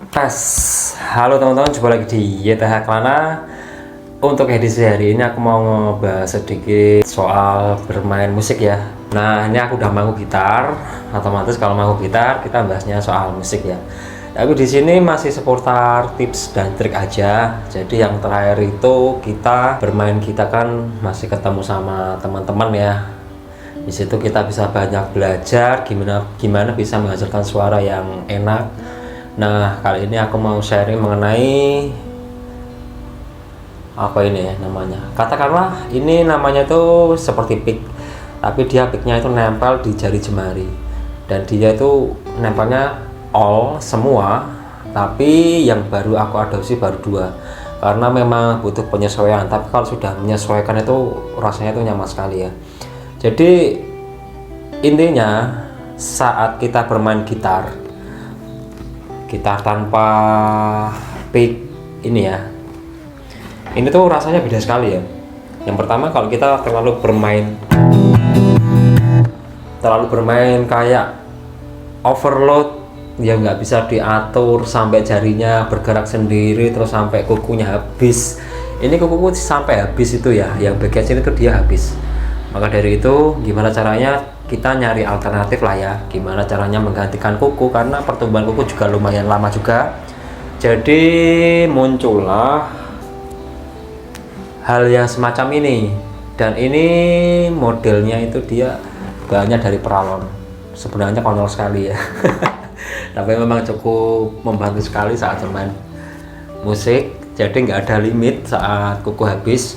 Tes, halo teman-teman, jumpa lagi di YTH Klana. Untuk edisi hari ini aku mau ngebahas sedikit soal bermain musik ya. Nah, ini aku udah mangku gitar, otomatis kalau mangku gitar kita bahasnya soal musik ya. Tapi di sini masih seputar tips dan trik aja. Jadi yang terakhir itu kita bermain kita kan masih ketemu sama teman-teman ya. Di situ kita bisa banyak belajar gimana bisa menghasilkan suara yang enak. Nah, kali ini aku mau sharing mengenai apa ini ya namanya. Katakanlah ini namanya tuh seperti pick, tapi dia picknya itu nempel di jari jemari dan dia itu nempelnya all semua, tapi yang baru aku adopsi baru 2 karena memang butuh penyesuaian. Tapi kalau sudah menyesuaikan itu rasanya itu nyaman sekali ya. Jadi intinya saat kita bermain gitar tanpa pick ini ya, ini tuh rasanya beda sekali ya. Yang pertama, kalau kita terlalu bermain kayak overload ya, nggak bisa diatur sampai jarinya bergerak sendiri terus sampai kukunya habis. Ini kukuku sampai habis itu ya, yang bagian sini tuh dia habis. Maka dari itu gimana caranya kita nyari alternatif lah ya, gimana caranya menggantikan kuku karena pertumbuhan kuku juga lumayan lama juga. Jadi muncullah hal yang semacam ini, dan ini modelnya itu dia bahannya dari peralon. Sebenarnya konyol sekali ya. Tapi memang cukup membantu sekali saat bermain musik, jadi nggak ada limit saat kuku habis.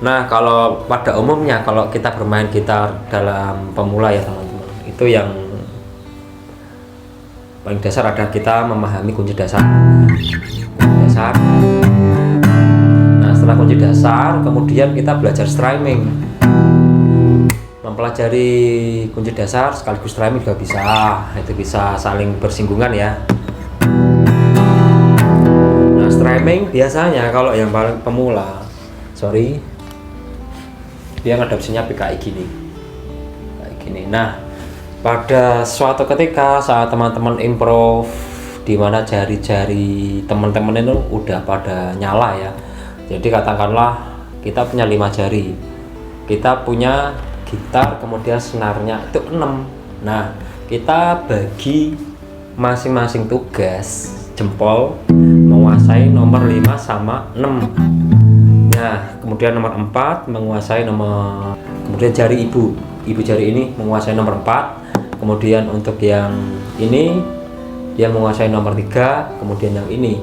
Nah, kalau pada umumnya kalau kita bermain gitar dalam pemula ya teman-teman, itu yang paling dasar ada kita memahami kunci dasar. Nah, setelah kunci dasar, kemudian kita belajar strumming. Mempelajari kunci dasar sekaligus strumming juga bisa, itu bisa saling bersinggungan ya. Nah, strumming biasanya kalau yang paling pemula, dia ngadopsinya kayak gini. Nah, pada suatu ketika saat teman-teman improve, di mana jari-jari teman-teman itu udah pada nyala ya. Jadi katakanlah kita punya 5 jari, kita punya gitar, kemudian senarnya itu 6. Nah, kita bagi masing-masing tugas jempol menguasai nomor 5 sama 6. Nah, kemudian nomor 4 menguasai kemudian jari ibu jari ini menguasai nomor 4. Kemudian untuk yang ini dia menguasai nomor 3, kemudian yang ini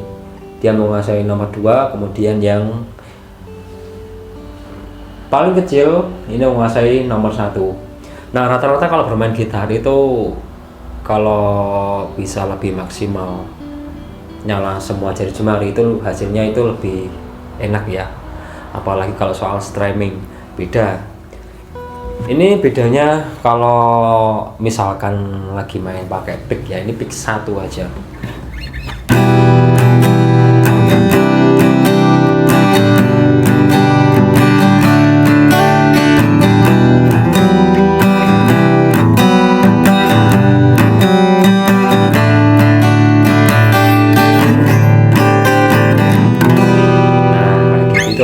dia menguasai nomor 2, kemudian yang paling kecil ini menguasai nomor 1. Nah, rata-rata kalau bermain gitar itu kalau bisa lebih maksimal nyala semua jari jemari itu hasilnya itu lebih enak ya. Apalagi kalau soal strumming beda. Ini bedanya kalau misalkan lagi main pakai pick ya, ini pick 1 aja.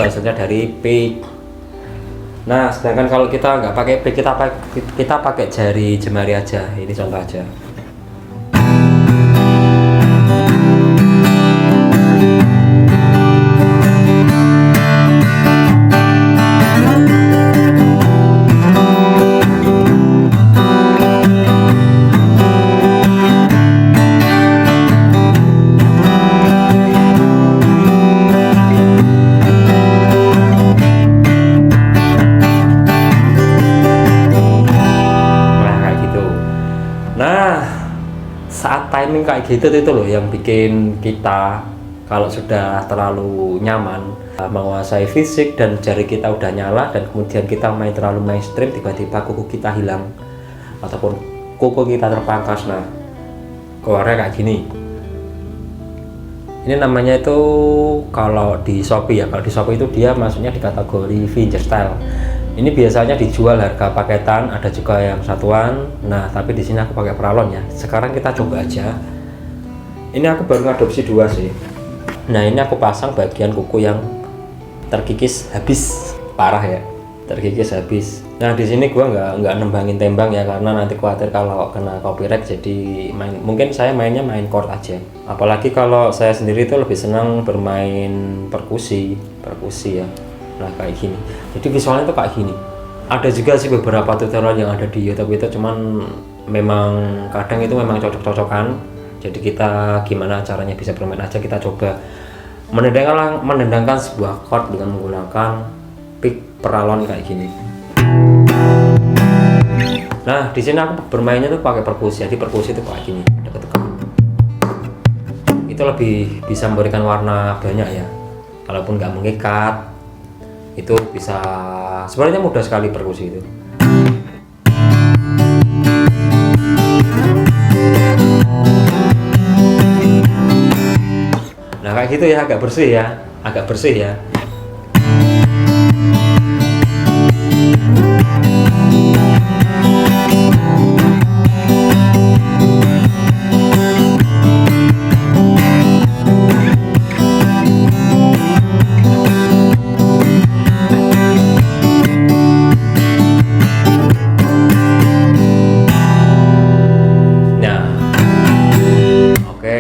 Hasilnya dari pick. Nah, sedangkan kalau kita nggak pakai pick, kita pakai jari jemari aja. Ini contoh aja. Saat timing kayak gitu itu loh yang bikin kita kalau sudah terlalu nyaman menguasai fisik dan jari kita udah nyala, dan kemudian kita main terlalu mainstream, tiba-tiba kuku kita hilang ataupun kuku kita terpangkas. Nah, keluarnya kayak gini. Ini namanya itu kalau di Shopee ya, kalau di Shopee itu dia masuknya di kategori fingerstyle. Ini biasanya dijual harga paketan, ada juga yang satuan. Nah, tapi di sini aku pakai peralon ya. Sekarang kita coba aja. Ini aku baru ngadopsi 2 sih. Nah ini aku pasang bagian kuku yang terkikis habis, parah ya, terkikis habis. Nah di sini gua nggak nembangin tembang ya, karena nanti khawatir kalau kena copyright. Jadi mungkin saya mainnya main chord aja. Apalagi kalau saya sendiri itu lebih senang bermain perkusi ya. Nah kayak gini. Jadi visualnya tuh kayak gini. Ada juga sih beberapa tutorial yang ada di YouTube itu, cuman memang kadang itu memang cocok-cocokan. Jadi kita gimana caranya bisa bermain aja, kita coba mendendangkan sebuah chord dengan menggunakan pick peralon kayak gini. Nah di sini aku bermainnya tuh pakai perkusi. Jadi perkusi itu kayak gini, deket-deket. Itu lebih bisa memberikan warna banyak ya, walaupun nggak mengikat. Itu bisa, sebenarnya mudah sekali perkusi itu. Nah kayak gitu ya, agak bersih ya.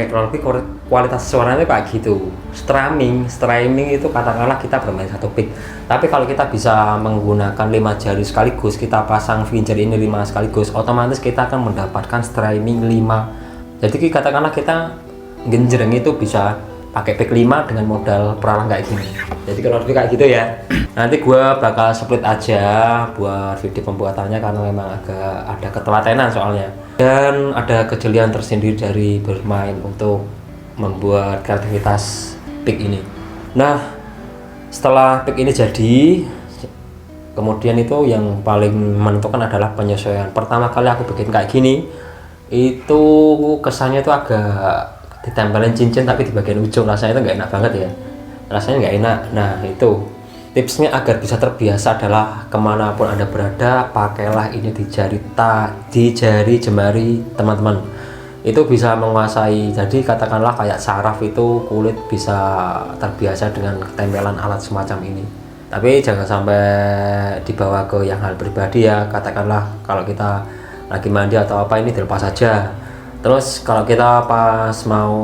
Kurang lebih kualitas suaranya kayak gitu. Streaming itu katakanlah kita bermain satu pick, tapi kalau kita bisa menggunakan 5 jari sekaligus, kita pasang finger ini 5 sekaligus, otomatis kita akan mendapatkan streaming 5. Jadi katakanlah kita genjreng itu bisa pakai pick 5 dengan modal peralang kayak gini. Jadi kalau lebih kayak gitu ya. Nanti gua bakal split aja buat video pembuatannya, karena memang agak ada ketelatenan soalnya. Dan ada kejelian tersendiri dari bermain untuk membuat kreativitas pick ini. Nah setelah pick ini jadi, kemudian itu yang paling menentukan adalah penyesuaian. Pertama kali aku bikin kayak gini, itu kesannya itu agak ditempelin cincin tapi di bagian ujung, rasanya itu nggak enak banget ya, rasanya nggak enak. Nah itu tipsnya agar bisa terbiasa adalah kemanapun Anda berada, pakailah ini di jari jemari teman-teman. Itu bisa menguasai. Jadi katakanlah kayak saraf itu, kulit bisa terbiasa dengan tempelan alat semacam ini. Tapi jangan sampai dibawa ke yang hal pribadi ya. Katakanlah kalau kita lagi mandi atau apa, ini dilepas saja. Terus kalau kita pas mau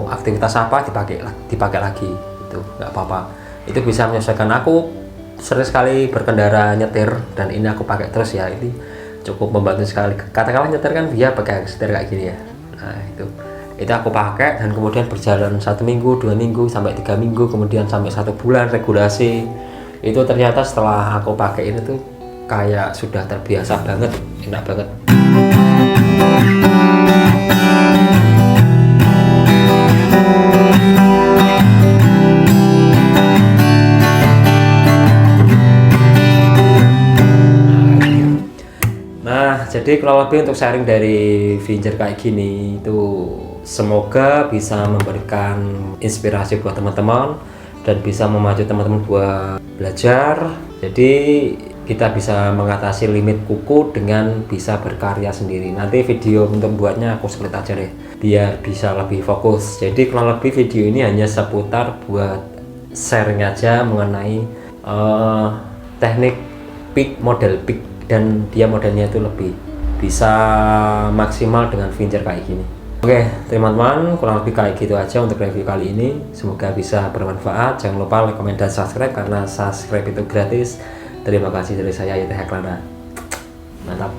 aktivitas apa, dipakai lagi, itu nggak apa-apa. Itu bisa menyesuaikan. Aku sering sekali berkendara nyetir dan ini aku pakai terus ya, ini cukup membantu sekali. Katakanlah nyetir kan dia pakai setir kayak gini ya. Nah itu aku pakai, dan kemudian berjalan 1 minggu, 2 minggu, sampai 3 minggu, kemudian sampai 1 bulan regulasi. Itu ternyata setelah aku pakai ini tuh kayak sudah terbiasa banget, enak banget. Jadi kalau lebih untuk sharing dari Finger kayak gini itu semoga bisa memberikan inspirasi buat teman-teman dan bisa memacu teman-teman buat belajar. Jadi kita bisa mengatasi limit kuku dengan bisa berkarya sendiri. Nanti video untuk buatnya aku split aja deh biar bisa lebih fokus. Jadi kalau lebih video ini hanya seputar buat sharing aja mengenai teknik pick, model pick, dan dia modelnya itu lebih bisa maksimal dengan Finger kayak gini. Oke teman-teman, kurang lebih kayak gitu aja untuk review kali ini. Semoga bisa bermanfaat. Jangan lupa like, comment, dan subscribe, karena subscribe itu gratis. Terima kasih dari saya, Yete Heklana. Mantap.